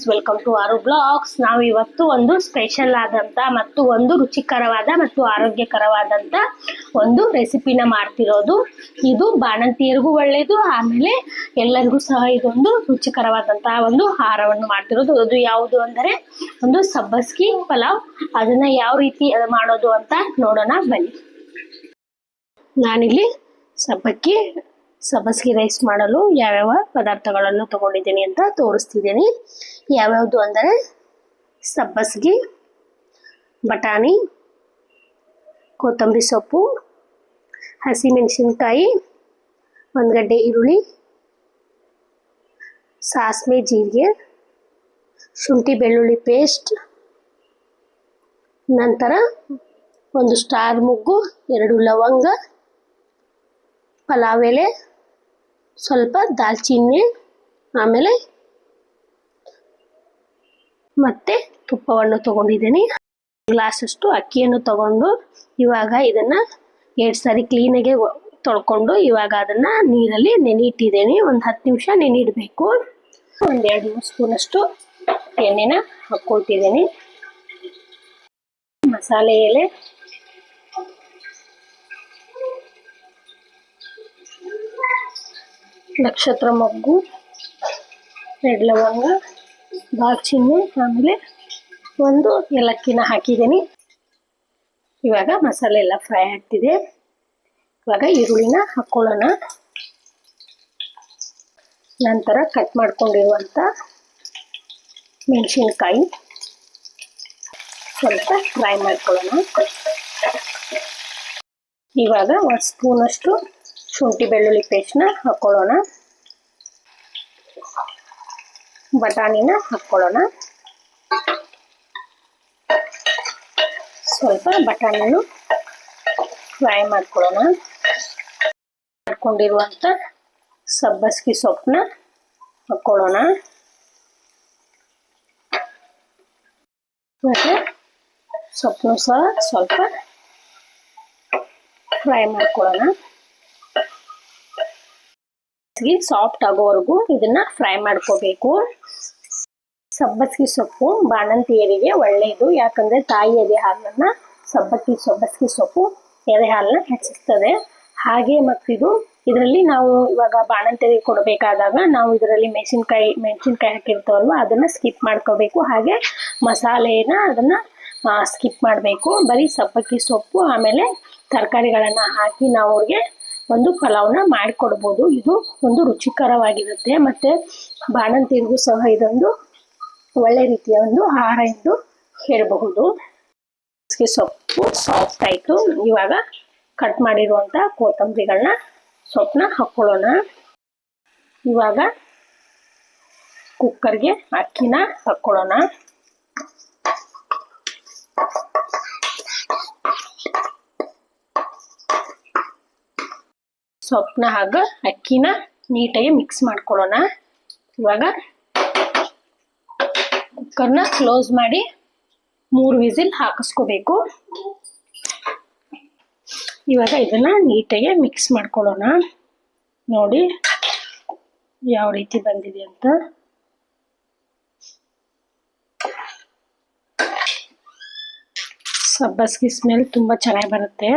Friends, welcome to ಆರು blogs. ನಾವು ಇವತ್ತು ಒಂದು ಸ್ಪೆಷಲ್ ಆದಂತ ಮತ್ತು ಒಂದು ರುಚಿಕರವಾದ ಮತ್ತು ಆರೋಗ್ಯಕರವಾದಂತ ಒಂದು ರೆಸಿಪಿನ ಮಾಡ್ತಿರೋದು. ಇದು ಬಾಣಂತಿಯರಿಗೂ ಒಳ್ಳೇದು, ಆಮೇಲೆ ಎಲ್ಲರಿಗೂ ಸಹ ಇದೊಂದು ರುಚಿಕರವಾದಂತಹ ಒಂದು ಆಹಾರವನ್ನು ಮಾಡ್ತಿರೋದು. ಅದು ಯಾವುದು ಅಂದರೆ ಒಂದು ಸಬ್ಬಸ್ಗಿ ಪಲಾವ್. ಅದನ್ನ ಯಾವ ರೀತಿ ಮಾಡೋದು ಅಂತ ನೋಡೋಣ ಬನ್ನಿ. ನಾನಿಲ್ಲಿ ಸಬ್ಬಸ್ಗಿ ರೈಸ್ ಮಾಡಲು ಯಾವ್ಯಾವ ಪದಾರ್ಥಗಳನ್ನು ತಗೊಂಡಿದ್ದೀನಿ ಅಂತ ತೋರಿಸ್ತಿದ್ದೀನಿ. ಯಾವ್ಯಾವುದು ಅಂದರೆ ಸಬ್ಬಸ್ಗಿ, ಬಟಾಣಿ, ಕೊತ್ತಂಬರಿ ಸೊಪ್ಪು, ಹಸಿಮೆಣಸಿನ್ಕಾಯಿ, ಒಂದು ಗಡ್ಡೆ ಈರುಳ್ಳಿ, ಸಾಸಿವೆ ಜೀರಿಗೆ, ಶುಂಠಿ ಬೆಳ್ಳುಳ್ಳಿ ಪೇಸ್ಟ್, ನಂತರ ಒಂದು ಸ್ಟಾರ್ ಮುಗ್ಗು, 2 ಲವಂಗ, ಪಲಾವ್ ಎಲೆ, ಸ್ವಲ್ಪ ದಾಲ್ಚಿನ್ನಿ, ಆಮೇಲೆ ಮತ್ತೆ ತುಪ್ಪವನ್ನು ತಗೊಂಡಿದ್ದೀನಿ. ಗ್ಲಾಸಷ್ಟು ಅಕ್ಕಿಯನ್ನು ತಗೊಂಡು ಇವಾಗ ಇದನ್ನ 2 ಸಾರಿ ಕ್ಲೀನಾಗಿ ತೊಳ್ಕೊಂಡು ಇವಾಗ ಅದನ್ನ ನೀರಲ್ಲಿ ನೆನೆಯಿಟ್ಟಿದ್ದೀನಿ. ಒಂದು 10 ನಿಮಿಷ ನೆನೆಯಿಡಬೇಕು. ಒಂದು 2-3 ಸ್ಪೂನಷ್ಟು ಎಣ್ಣೆನ ಹಾಕ್ಕೊಳ್ತಿದ್ದೀನಿ. ಮಸಾಲೆ ಎಲೆ, ನಕ್ಷತ್ರ ಮೊಗ್ಗು, 2 ಲವಂಗ, ದಾಲ್ಚಿನ್ನಿ, ಆಮೇಲೆ ಒಂದು ಏಲಕ್ಕಿನ ಹಾಕಿದ್ದೀನಿ. ಇವಾಗ ಮಸಾಲೆ ಎಲ್ಲ ಫ್ರೈ ಆಗ್ತಿದೆ. ಇವಾಗ ಈರುಳ್ಳಿನ ಹಾಕ್ಕೊಳ್ಳೋಣ. ನಂತರ ಕಟ್ ಮಾಡ್ಕೊಂಡಿರುವಂಥ ಮೆಣಸಿನ್ಕಾಯಿ ಸ್ವಲ್ಪ ಫ್ರೈ ಮಾಡ್ಕೊಳ್ಳೋಣ. ಇವಾಗ 1 ಸ್ಪೂನಷ್ಟು ಶುಂಠಿ ಬೆಳ್ಳುಳ್ಳಿ ಪೇಸ್ಟ್ನ ಹಾಕ್ಕೊಳ್ಳೋಣ. ಬಟಾಣಿನ ಹಾಕ್ಕೊಳ್ಳೋಣ. ಸ್ವಲ್ಪ ಬಟಾಣಿನೂ ಫ್ರೈ ಮಾಡ್ಕೊಳ್ಳೋಣ. ಮಾಡ್ಕೊಂಡಿರುವಂಥ ಸಬ್ಬಸ್ಗಿ ಸೊಪ್ಪನ್ನ ಹಾಕ್ಕೊಳ್ಳೋಣ. ಮತ್ತು ಸೊಪ್ಪನ್ನು ಸಹ ಸ್ವಲ್ಪ ಫ್ರೈ ಮಾಡ್ಕೊಳ್ಳೋಣ. ಸಾಫ್ಟ್ ಆಗೋವರೆಗೂ ಇದನ್ನ ಫ್ರೈ ಮಾಡ್ಕೋಬೇಕು. ಸಬ್ಬಸ್ಗಿ ಸೊಪ್ಪು ಬಾಣಂತಿಯರಿಗೆ ಒಳ್ಳೆಯದು, ಯಾಕಂದ್ರೆ ತಾಯಿ ಎದೆ ಹಾಲನ್ನ ಸಬ್ಬಸ್ಗಿ ಸೊಪ್ಪು ಎದೆ ಹಾಲನ್ನ ಹೆಚ್ಚಿಸ್ತದೆ. ಹಾಗೆ ಮತ್ತಿದು ಇದರಲ್ಲಿ ನಾವು ಇವಾಗ ಬಾಣಂತಿಯರಿಗೆ ಕೊಡಬೇಕಾದಾಗ ನಾವು ಇದರಲ್ಲಿ ಮೆಣಸಿನ್ಕಾಯಿ ಹಾಕಿರ್ತಾವಲ್ವ, ಅದನ್ನ ಸ್ಕಿಪ್ ಮಾಡ್ಕೋಬೇಕು. ಹಾಗೆ ಮಸಾಲೆನ ಅದನ್ನ ಸ್ಕಿಪ್ ಮಾಡಬೇಕು. ಬರೀ ಸಬ್ಬಸ್ಗಿ ಸೊಪ್ಪು ಆಮೇಲೆ ತರಕಾರಿಗಳನ್ನ ಹಾಕಿ ನಾವು ಅವ್ರಿಗೆ ಒಂದು ಪಲಾವ್ನ ಮಾಡಿಕೊಡ್ಬೋದು. ಇದು ಒಂದು ರುಚಿಕರವಾಗಿರುತ್ತೆ. ಮತ್ತೆ ಬಾಣಂತಿಯರಿಗೂ ಸಹ ಇದೊಂದು ಒಳ್ಳೆ ರೀತಿಯ ಒಂದು ಆಹಾರ ಎಂದು ಹೇಳಬಹುದು. ಸೊಪ್ಪು ಸಾಫ್ಟ್ ಆಯಿತು. ಇವಾಗ ಕಟ್ ಮಾಡಿರುವಂಥ ಕೊತ್ತಂಬರಿಗಳನ್ನ ಸೊಪ್ಪನ್ನ ಹಾಕ್ಕೊಳ್ಳೋಣ. ಇವಾಗ ಕುಕ್ಕರ್ಗೆ ಅಕ್ಕಿನ ಹಾಕ್ಕೊಳ್ಳೋಣ. ಸೊಪ್ಪನ್ನ ಹಾಗೂ ಅಕ್ಕಿನ ನೀಟಾಗಿ ಮಿಕ್ಸ್ ಮಾಡ್ಕೊಳ್ಳೋಣ. ಇವಾಗ ಕುಕ್ಕರ್ನ ಕ್ಲೋಸ್ ಮಾಡಿ 3 ವಿಸಿಲ್ ಹಾಕಿಸ್ಕೋಬೇಕು. ಇವಾಗ ಇದನ್ನ ನೀಟಾಗಿ ಮಿಕ್ಸ್ ಮಾಡ್ಕೊಳ್ಳೋಣ. ನೋಡಿ ಯಾವ ರೀತಿ ಬಂದಿದೆ ಅಂತ. ಸಬ್ಬಸ್ಗಿ ಸ್ಮೆಲ್ ತುಂಬ ಚೆನ್ನಾಗಿ ಬರುತ್ತೆ.